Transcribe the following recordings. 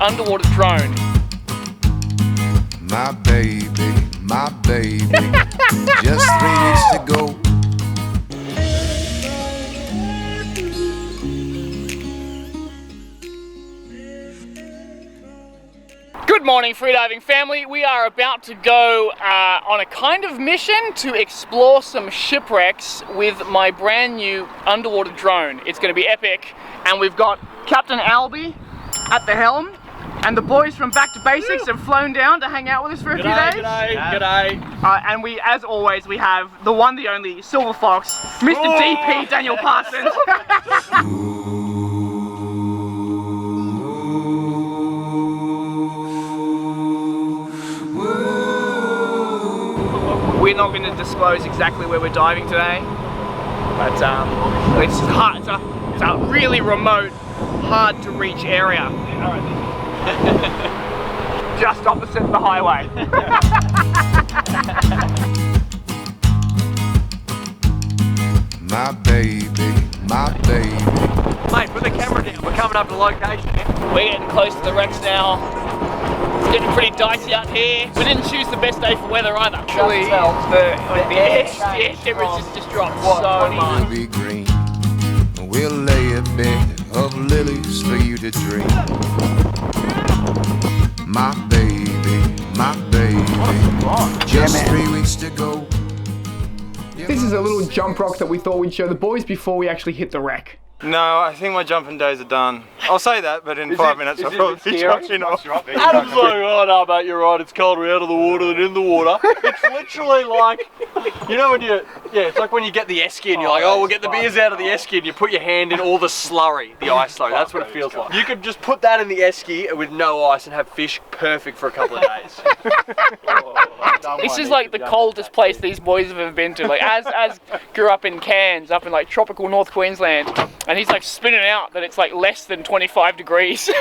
underwater drone. My baby, just 3 weeks to go. Good morning, freediving family. We are about to go on a kind of mission to explore some shipwrecks with my brand new underwater drone. It's going to be epic, and we've got Captain Albie at the helm, and the boys from Back to Basics have flown down to hang out with us for a few days. G'day. And we, as always, we have the one, the only Silver Fox, Mr. DP Daniel Parsons. We're not going to disclose exactly where we're diving today, but it's hard. It's a really remote, hard to reach area. Just opposite the highway. My baby. Mate, put the camera down. We're coming up to location. We're getting close to the wrecks now. It's getting pretty dicey out here. We didn't choose the best day for weather either. Actually, the air temperature just dropped so much. We'll be green. We'll lay a bed of lilies for you to dream. My baby, just 3 weeks to go. This is a little jump rock that we thought we'd show the boys before we actually hit the wreck. No, I think my jumping days are done. I'll say that, but in 5 minutes I'll probably be jumping off. Adam's like, oh no mate, you're right, it's colder out of the water than in the water. It's literally like, you know when it's like when you get the esky and you're like, oh we'll get the beers out of the esky and you put your hand in all the slurry, the ice slurry, that's what it feels like. You could just put that in the esky with no ice and have fish perfect for a couple of days. This is like the coldest place these boys have ever been to. Like as grew up in Cairns, up in like tropical North Queensland, and he's like spinning out that it's like less than 25 degrees. The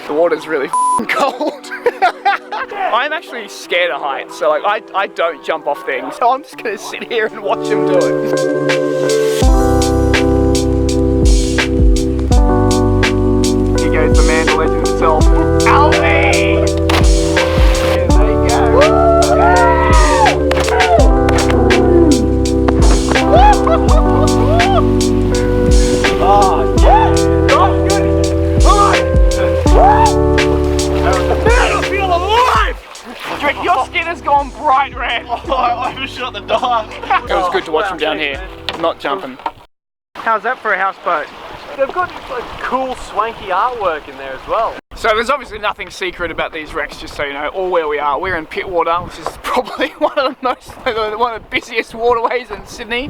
water's really cold. I'm actually scared of heights, so like I don't jump off things. So I'm just gonna sit here and watch him do it. Here goes the man, the legend himself, Albie! There they go. Oh, yeah! Oh, good! Man, I feel alive! Strick, your skin has gone bright red. Oh, I overshot the dive. It was good to watch him down here, not jumping. How's that for a houseboat? They've got like cool swanky artwork in there as well. So there's obviously nothing secret about these wrecks, just so you know, or where we are. We're in Pittwater, which is probably one of the busiest waterways in Sydney.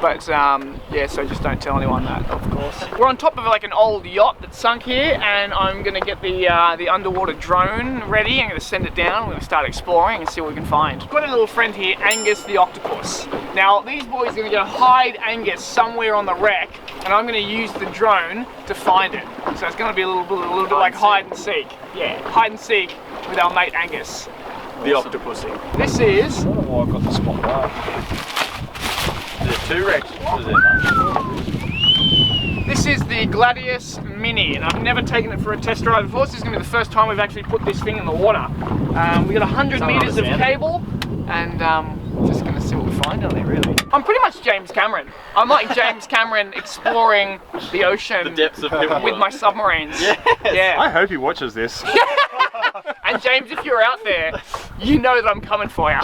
But yeah, so just don't tell anyone that, of course. We're on top of like an old yacht that's sunk here, and I'm gonna get the underwater drone ready. I'm gonna send it down. We're gonna start exploring and see what we can find. I've got a little friend here, Angus the octopus. Now these boys are gonna go hide Angus somewhere on the wreck, and I'm gonna use the drone to find it. So it's gonna be a little bit like hide and seek. Yeah, hide and seek with our mate Angus. The octopusy. This is... I don't know why I've got the spot right. There's 2 wrecks. What is it, mate? This is the Gladius Mini, and I've never taken it for a test drive before. This is going to be the first time we've actually put this thing in the water. We got 100 meters of cable, and just going to see what we find down there, really. I'm pretty much James Cameron. I'm like James Cameron exploring the ocean, the depths of Pittwater with my submarines. Yes. Yeah. I hope he watches this. And James, if you're out there, you know that I'm coming for you.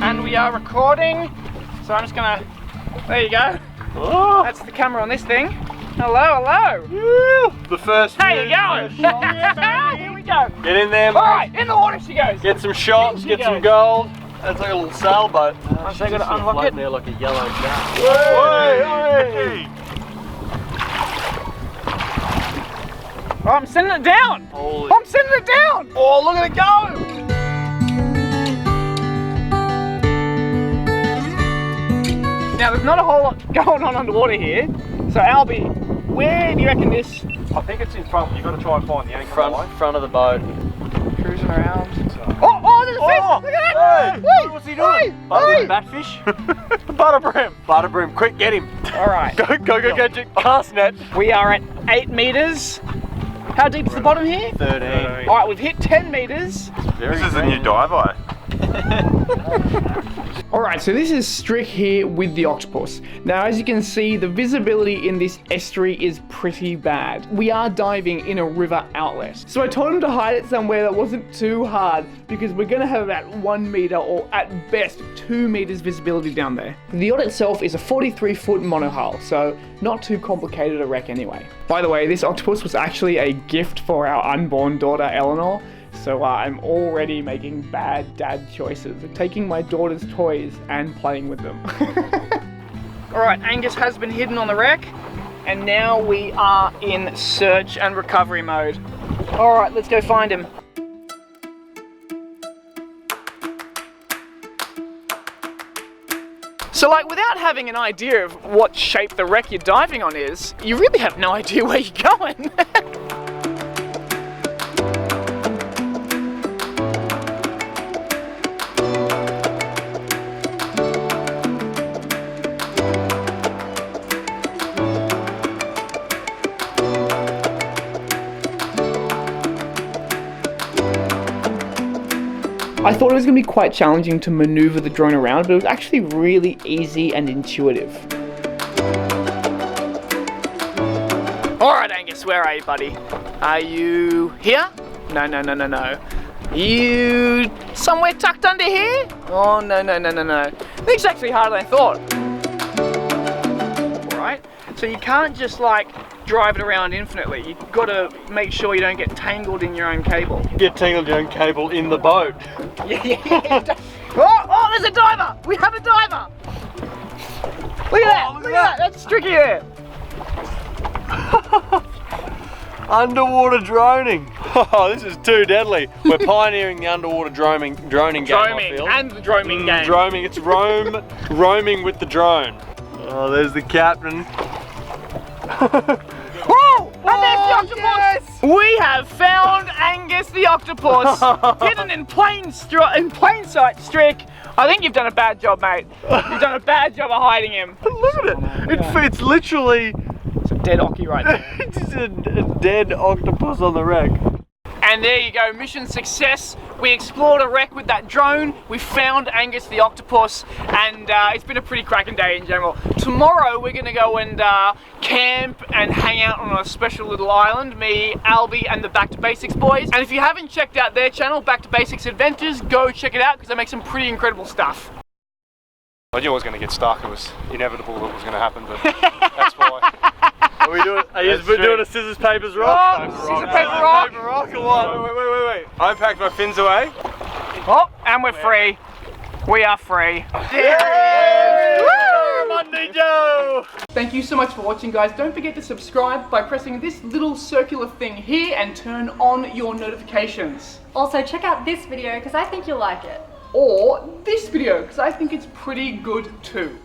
And we are recording, so I'm just gonna, there you go. Oh. That's the camera on this thing. Hello, hello. Woo. The first. How you going? Here we go. Get in there, mate. Alright, in the water she goes. Get some shots, get some gold. That's like a little sailboat. I'm just gonna unlock it. There like a yellow shark. Hey. Oh, I'm sending it down! Holy. I'm sending it down! Oh, look at it go! Now, there's not a whole lot going on underwater here. So, Albie, where do you reckon this... I think it's in front. You've got to try and find the anchor. Front of the boat. Cruising around. Oh, there's Oh, look at that! Hey, what's he doing? Batfish? Butterbrim. Butterbrim, quick, get him. Alright, Go, get your cast net. we are at 8 meters. How deep is the bottom here? 13. Alright, we've hit 10 meters. This is a new dive eye. Alright, so this is Strick here with the octopus. Now, as you can see, the visibility in this estuary is pretty bad. We are diving in a river outlet. So I told him to hide it somewhere that wasn't too hard because we're gonna have about 1 meter or at best 2 meters visibility down there. The yacht itself is a 43-foot monohull, so not too complicated a wreck anyway. By the way, this octopus was actually a gift for our unborn daughter, Eleanor. So I'm already making bad dad choices, taking my daughter's toys and playing with them. Alright, Angus has been hidden on the wreck, and now we are in search and recovery mode. Alright, let's go find him. So like, without having an idea of what shape the wreck you're diving on is, you really have no idea where you're going. I thought it was going to be quite challenging to maneuver the drone around, but it was actually really easy and intuitive. Alright Angus, where are you, buddy? Are you here? No. Are you somewhere tucked under here? Oh, no. This is actually harder than I thought. Alright, so you can't just like drive it around infinitely. You've got to make sure you don't get tangled in your own cable. Get tangled in your own cable in the boat. Yeah. Oh, there's a diver! We have a diver! Look at that! Look at that! That's Stricky there! Underwater droning. Oh, this is too deadly. We're pioneering the underwater droning game, I feel. And the droning game. Droning, it's roaming with the drone. Oh, there's the captain. Whoa! And there's the octopus! Yes! We have found Angus the octopus, hidden in plain sight, Strick. I think you've done a bad job, mate. You've done a bad job of hiding him. Look at it. It's literally... It's a dead ockie right there. It's a dead octopus on the wreck. And there you go, mission success. We explored a wreck with that drone, we found Angus the octopus, and it's been a pretty cracking day in general. Tomorrow we're gonna go and camp and hang out on a special little island, me, Albie, and the Back to Basics boys. And if you haven't checked out their channel, Back to Basics Adventures, go check it out because they make some pretty incredible stuff. I knew I was going to get stuck. It was inevitable that it was going to happen, but that's why. Are you doing a scissors, papers, rock? Oh, scissors, paper, rock. Paper, rock or what? Wait. I packed my fins away. Oh, and we're free. We are free. Monday Joe! Thank you so much for watching, guys. Don't forget to subscribe by pressing this little circular thing here and turn on your notifications. Also, check out this video because I think you'll like it. Or this video, because I think it's pretty good too.